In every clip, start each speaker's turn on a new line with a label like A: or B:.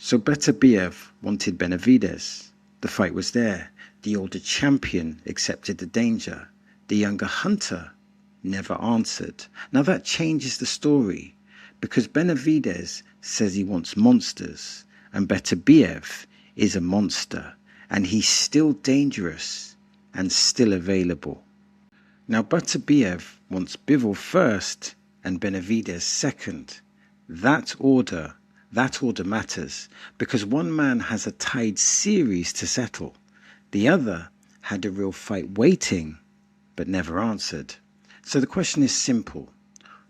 A: So Beterbiev wanted Benavidez. The fight was there. The older champion accepted the danger. The younger hunter never answered. Now that changes the story, because Benavidez says he wants monsters, and Beterbiev is a monster, and he's still dangerous and still available. Now Bata Biev wants Bivol first and Benavidez second. That order matters, because one man has a tied series to settle. The other had a real fight waiting, but never answered. So the question is simple.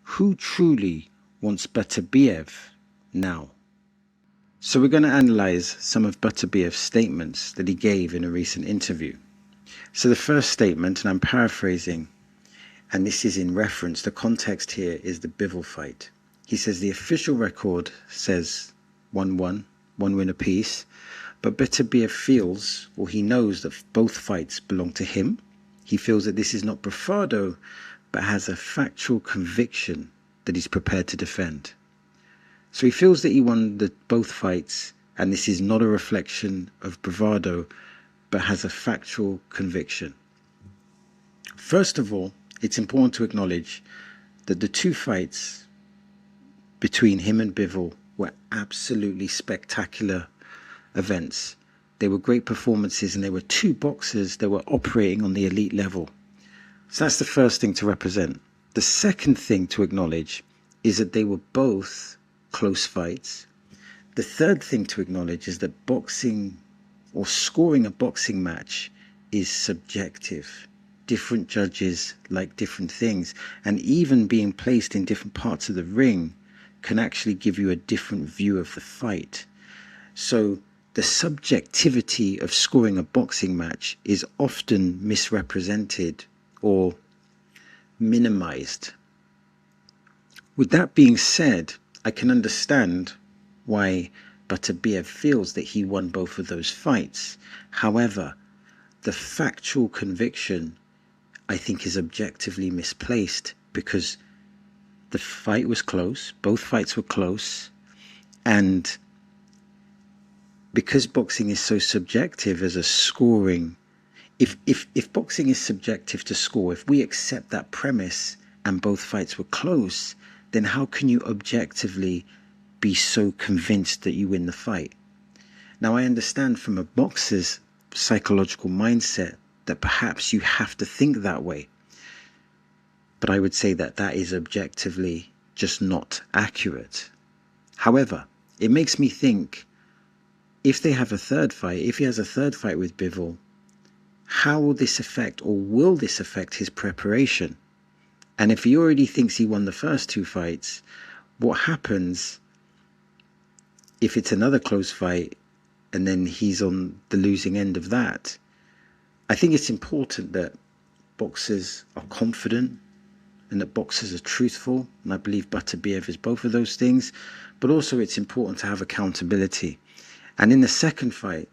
A: Who truly wants Beterbiev now? So we're going to analyze some of Beterbiev's statements that he gave in a recent interview. So the first statement, and I'm paraphrasing, and this is in reference, the context here is the Bivol fight. He says the official record says 1-1, one win apiece, but Beterbiev feels, or he knows, that both fights belong to him. He feels that this is not bravado, but has a factual conviction that he's prepared to defend. So he feels that he won both fights, and this is not a reflection of bravado, but has a factual conviction. First of all, it's important to acknowledge that the two fights between him and Bivol were absolutely spectacular events. They were great performances, and they were two boxers that were operating on the elite level. So that's the first thing to represent. The second thing to acknowledge is that they were both close fights. The third thing to acknowledge is that boxing, or scoring a boxing match, is subjective. Different judges like different things, and even being placed in different parts of the ring can actually give you a different view of the fight. So the subjectivity of scoring a boxing match is often misrepresented or minimized. With that being said, I can understand why Bata Biev feels that he won both of those fights. However, the factual conviction, I think, is objectively misplaced, because the fight was close, both fights were close, and because boxing is so subjective as a scoring, if boxing is subjective to score, if we accept that premise and both fights were close, then how can you objectively be so convinced that you win the fight? Now, I understand from a boxer's psychological mindset that perhaps you have to think that way, but I would say that that is objectively just not accurate. However, it makes me think, if they have a third fight, if he has a third fight with Bivol, how will this affect, or will this affect, his preparation? And if he already thinks he won the first two fights, what happens if it's another close fight and then he's on the losing end of that? I think it's important that boxers are confident and that boxers are truthful, and I believe Bata Biev is both of those things, but also it's important to have accountability. And in the second fight,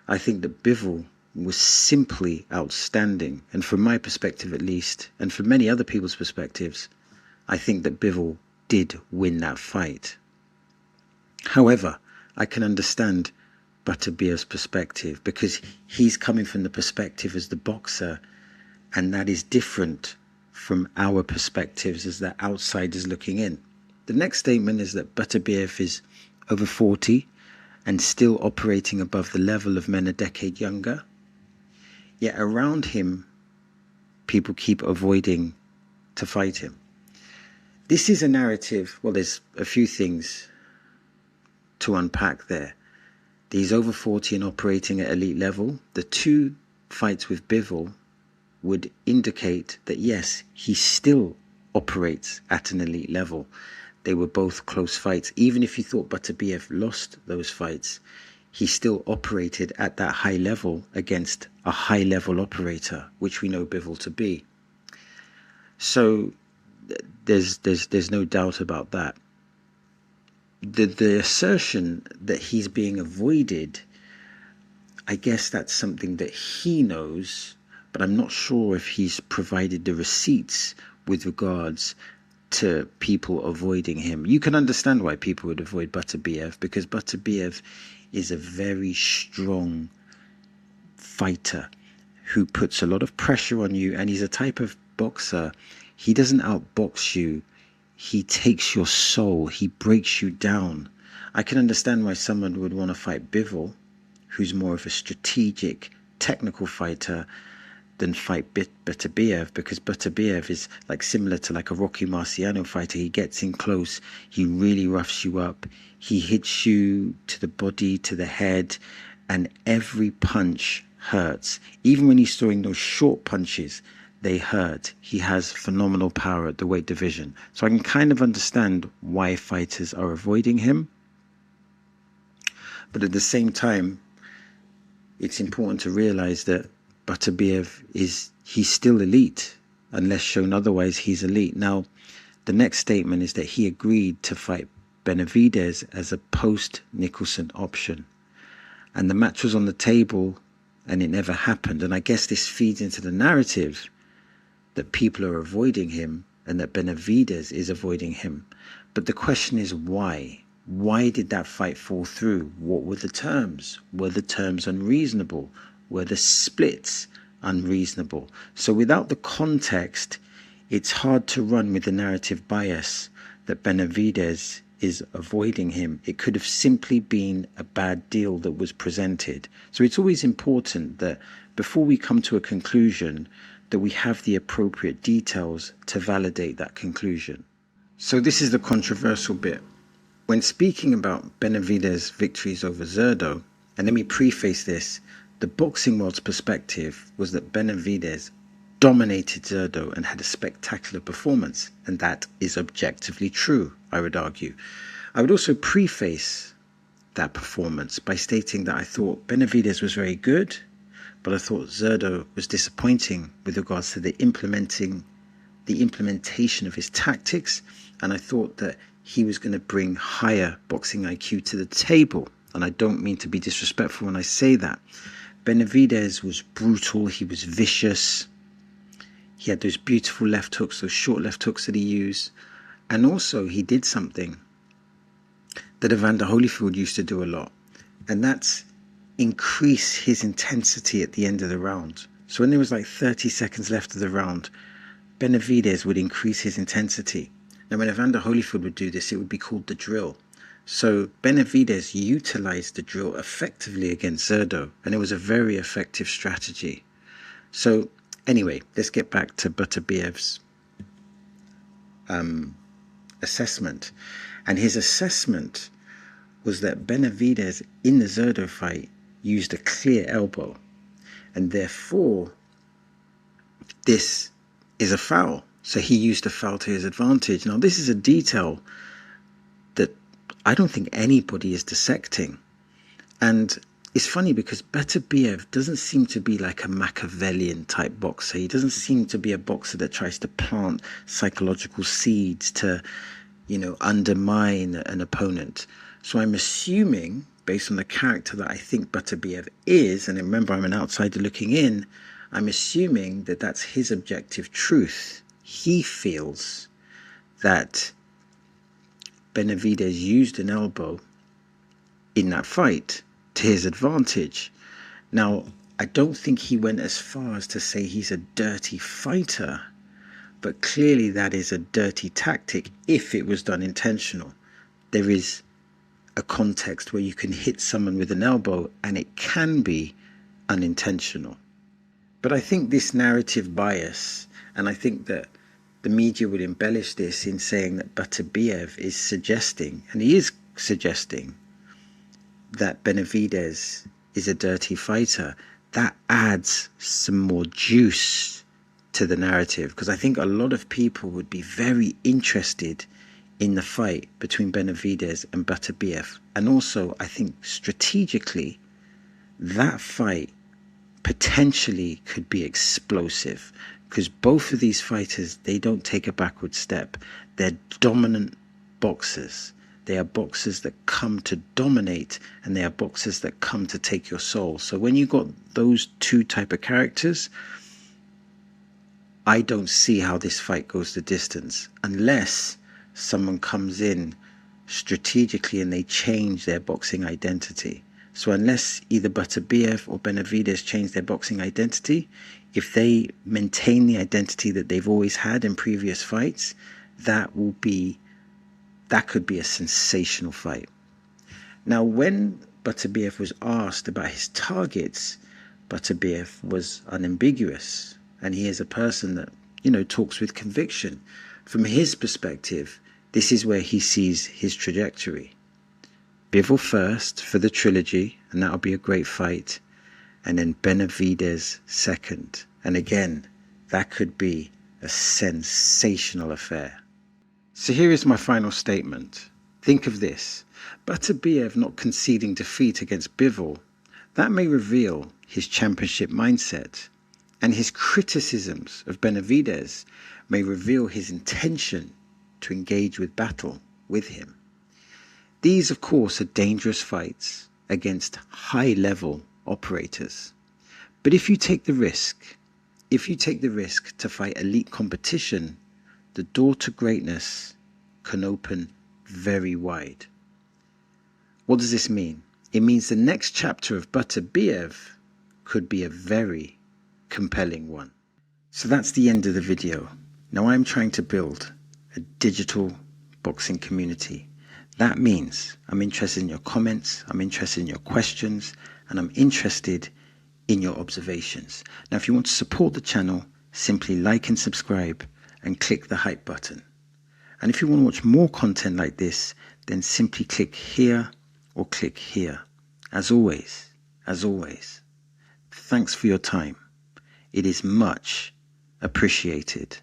A: I think that Bivol was simply outstanding, and from my perspective at least, and from many other people's perspectives, I think that Bivol did win that fight. However, I can understand Bata Biev's perspective, because he's coming from the perspective as the boxer, and that is different from our perspectives as the outsiders looking in. The next statement is that Bata Biev is over 40 and still operating above the level of men a decade younger. Yet around him, people keep avoiding to fight him. This is a narrative, well, there's a few things to unpack there. He's over 40 and operating at elite level. The two fights with Bivol would indicate that yes, he still operates at an elite level. They were both close fights. Even if you thought Bata Biev lost those fights, he still operated at that high level against a high level operator, which we know Bivol to be. So there's no doubt about that. The assertion that he's being avoided, I guess that's something that he knows, but I'm not sure if he's provided the receipts with regards to people avoiding him. You can understand why people would avoid Bata Biev, because Bata Biev is a very strong fighter who puts a lot of pressure on you, and he's a type of boxer. He doesn't outbox you. He takes your soul. He breaks you down. I can understand why someone would want to fight Bivol, who's more of a strategic, technical fighter, than fight Beterbiev, because Beterbiev is like similar to like a Rocky Marciano fighter. He gets in close, he really roughs you up, he hits you to the body, to the head, and every punch hurts. Even when he's throwing those short punches, they hurt. He has phenomenal power at the weight division. So I can kind of understand why fighters are avoiding him. But at the same time, it's important to realize that Bata Biev he's still elite. Unless shown otherwise, he's elite. Now, the next statement is that he agreed to fight Benavidez as a post-Nicholson option. And the match was on the table and it never happened. And I guess this feeds into the narrative that people are avoiding him and that Benavidez is avoiding him. But the question is why? Why did that fight fall through? What were the terms? Were the terms unreasonable? Were the splits unreasonable? So without the context, it's hard to run with the narrative bias that Benavidez is avoiding him. It could have simply been a bad deal that was presented. So it's always important that before we come to a conclusion, that we have the appropriate details to validate that conclusion. So this is the controversial bit. When speaking about Benavidez's victories over Zurdo, and let me preface this, the boxing world's perspective was that Benavidez dominated Zurdo and had a spectacular performance, and that is objectively true, I would argue. I would also preface that performance by stating that I thought Benavidez was very good, but I thought Zurdo was disappointing with regards to the implementation of his tactics, and I thought that he was going to bring higher boxing IQ to the table. And I don't mean to be disrespectful when I say that. Benavidez was brutal, he was vicious, he had those beautiful left hooks, those short left hooks that he used, and also he did something that Evander Holyfield used to do a lot, and that's increase his intensity at the end of the round. So when there was like 30 seconds left of the round, Benavidez would increase his intensity. Now when Evander Holyfield would do this, it would be called the drill. So Benavidez utilized the drill effectively against Zurdo, and it was a very effective strategy. So anyway, let's get back to Bata Biev's assessment. And his assessment was that Benavidez in the Zurdo fight used a clear elbow, and therefore this is a foul. So he used a foul to his advantage. Now this is a detail that I don't think anybody is dissecting. And it's funny because Beterbiev doesn't seem to be like a Machiavellian type boxer. He doesn't seem to be a boxer that tries to plant psychological seeds to, undermine an opponent. So I'm assuming, based on the character that I think Beterbiev is, and remember I'm an outsider looking in, I'm assuming that that's his objective truth. He feels that Benavidez used an elbow in that fight to his advantage. Now, I don't think he went as far as to say he's a dirty fighter, but clearly that is a dirty tactic if it was done intentional. There is a context where you can hit someone with an elbow and it can be unintentional. But I think this narrative bias, and I think that the media would embellish this in saying that Bata Biev is suggesting, and he is suggesting, that Benavidez is a dirty fighter. That adds some more juice to the narrative, because I think a lot of people would be very interested in the fight between Benavidez and Bata Biev. And also, I think strategically, that fight potentially could be explosive, because both of these fighters, they don't take a backward step. They're dominant boxers. They are boxers that come to dominate, and they are boxers that come to take your soul. So when you got those two type of characters, I don't see how this fight goes the distance unless someone comes in strategically and they change their boxing identity. So unless either Bata Biev or Benavidez change their boxing identity, if they maintain the identity that they've always had in previous fights, that could be a sensational fight. Now, when Bata Biev was asked about his targets, Bata Biev was unambiguous, and he is a person that, talks with conviction. From his perspective, this is where he sees his trajectory. Bivol first for the trilogy, and that'll be a great fight, and then Benavidez second. And again, that could be a sensational affair. So here is my final statement. Think of this. Bata Biev not conceding defeat against Bivol, that may reveal his championship mindset, and his criticisms of Benavidez may reveal his intention to engage with battle with him. These, of course, are dangerous fights against high-level operators. But if you take the risk to fight elite competition, the door to greatness can open very wide. What does this mean? It means the next chapter of Bata Biev could be a very compelling one. So that's the end of the video. Now I'm trying to build a digital boxing community. That means I'm interested in your comments, I'm interested in your questions, and I'm interested in your observations. Now, if you want to support the channel, simply like and subscribe and click the hype button. And if you want to watch more content like this, then simply click here or click here. As always, thanks for your time. It is much appreciated.